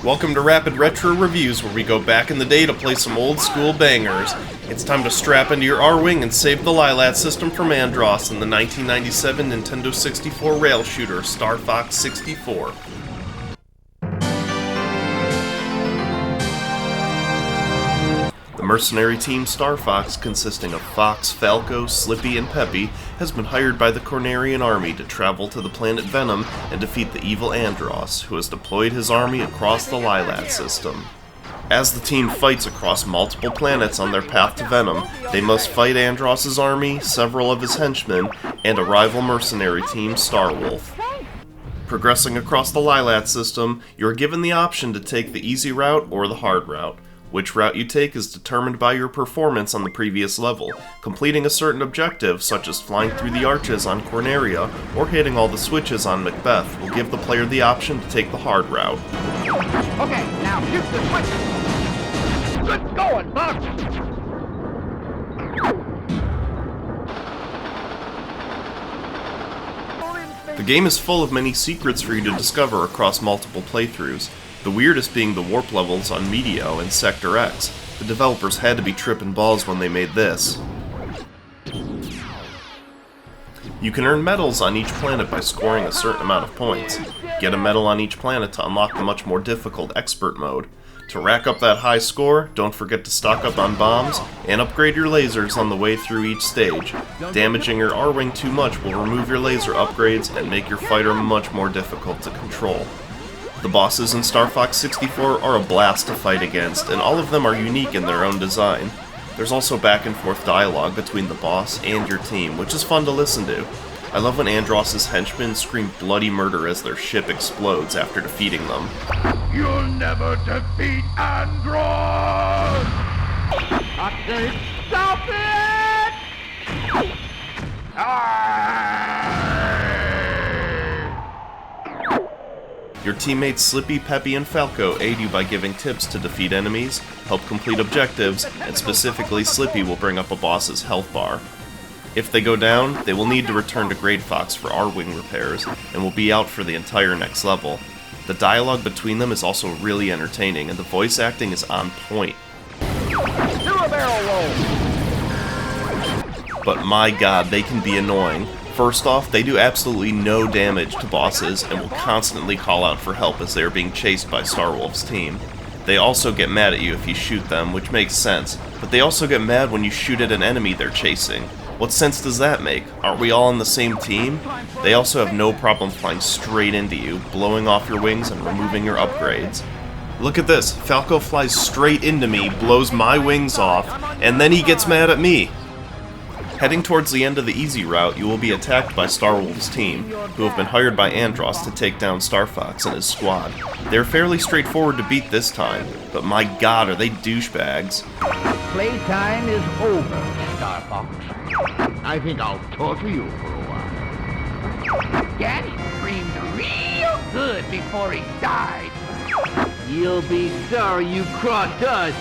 Welcome to Rapid Retro Reviews, where we go back in the day to play some old school bangers. It's time to strap into your R-Wing and save the Lylat system from Andross in the 1997 Nintendo 64 rail shooter Star Fox 64. The mercenary team Star Fox, consisting of Fox, Falco, Slippy, and Peppy, has been hired by the Cornerian army to travel to the planet Venom and defeat the evil Andross, who has deployed his army across the Lylat system. As the team fights across multiple planets on their path to Venom, they must fight Andross's army, several of his henchmen, and a rival mercenary team, Starwolf. Progressing across the Lylat system, you are given the option to take the easy route or the hard route. Which route you take is determined by your performance on the previous level. Completing a certain objective, such as flying through the arches on Corneria or hitting all the switches on Macbeth, will give the player the option to take the hard route. Okay, now shoot the switch! Good going, Buck! The game is full of many secrets for you to discover across multiple playthroughs. The weirdest being the warp levels on Meteo and Sector X. The developers had to be tripping balls when they made this. You can earn medals on each planet by scoring a certain amount of points. Get a medal on each planet to unlock the much more difficult Expert mode. To rack up that high score, don't forget to stock up on bombs and upgrade your lasers on the way through each stage. Damaging your R-Wing too much will remove your laser upgrades and make your fighter much more difficult to control. The bosses in Star Fox 64 are a blast to fight against, and all of them are unique in their own design. There's also back and forth dialogue between the boss and your team, which is fun to listen to. I love when Andross's henchmen scream bloody murder as their ship explodes after defeating them. You'll never defeat Andross! Stop it! Your teammates Slippy, Peppy, and Falco aid you by giving tips to defeat enemies, help complete objectives, and specifically Slippy will bring up a boss's health bar. If they go down, they will need to return to Great Fox for R-Wing repairs, and will be out for the entire next level. The dialogue between them is also really entertaining, and the voice acting is on point. Do a barrel roll! But my god, they can be annoying. First off, they do absolutely no damage to bosses and will constantly call out for help as they are being chased by Starwolf's team. They also get mad at you if you shoot them, which makes sense, but they also get mad when you shoot at an enemy they're chasing. What sense does that make? Aren't we all on the same team? They also have no problem flying straight into you, blowing off your wings and removing your upgrades. Look at this, Falco flies straight into me, blows my wings off, and then he gets mad at me. Heading towards the end of the easy route, you will be attacked by Starwolf's team, who have been hired by Andross to take down Star Fox and his squad. They're fairly straightforward to beat this time, but my god, are they douchebags. Playtime is over, Star Fox. I think I'll torture you for a while. Daddy screamed real good before he died. You'll be sorry you crossed us.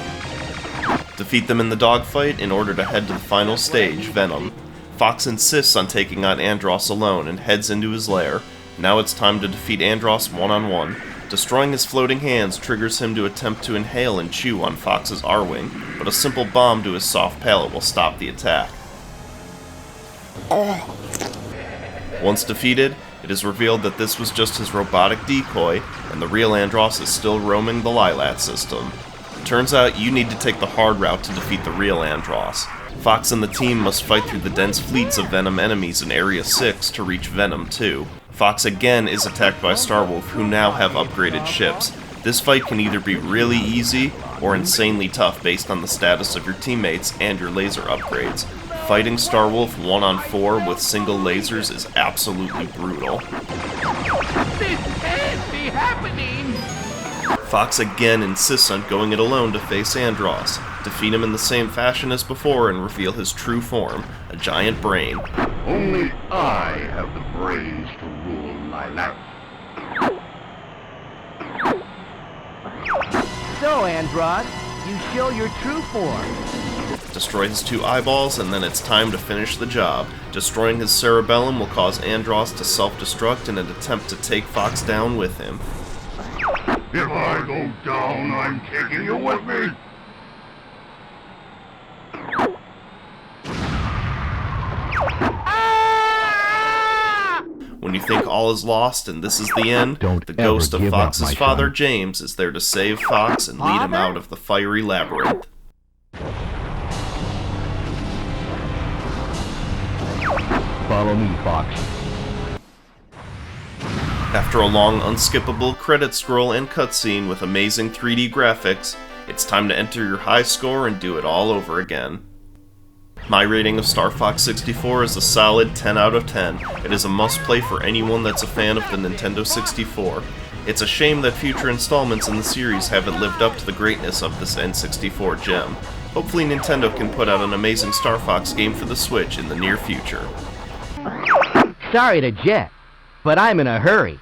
Defeat them in the dogfight in order to head to the final stage, Venom. Fox insists on taking on Andross alone and heads into his lair. Now it's time to defeat Andross one-on-one. Destroying his floating hands triggers him to attempt to inhale and chew on Fox's R-Wing, but a simple bomb to his soft palate will stop the attack. Once defeated, it is revealed that this was just his robotic decoy, and the real Andross is still roaming the Lylat system. Turns out you need to take the hard route to defeat the real Andross. Fox and the team must fight through the dense fleets of Venom enemies in Area 6 to reach Venom 2. Fox again is attacked by Starwolf, who now have upgraded ships. This fight can either be really easy or insanely tough based on the status of your teammates and your laser upgrades. Fighting Starwolf 1-on-4 with single lasers is absolutely brutal. This can't be happening! Fox again insists on going it alone to face Andross, defeat him in the same fashion as before and reveal his true form, a giant brain. Only I have the brains to rule my life. So, Andross, you show your true form. Destroy his 2 eyeballs, and then it's time to finish the job. Destroying his cerebellum will cause Andross to self-destruct in an attempt to take Fox down with him. If I go down, I'm taking you with me. When you think all is lost and this is the end, Don't the ever ghost of give up, Fox's my father, son. James, is there to save Fox and lead him Father? out of the fiery labyrinth. Follow me, Fox. After a long, unskippable credit scroll and cutscene with amazing 3D graphics, it's time to enter your high score and do it all over again. My rating of Star Fox 64 is a solid 10 out of 10. It is a must-play for anyone that's a fan of the Nintendo 64. It's a shame that future installments in the series haven't lived up to the greatness of this N64 gem. Hopefully Nintendo can put out an amazing Star Fox game for the Switch in the near future. Sorry to jet, but I'm in a hurry.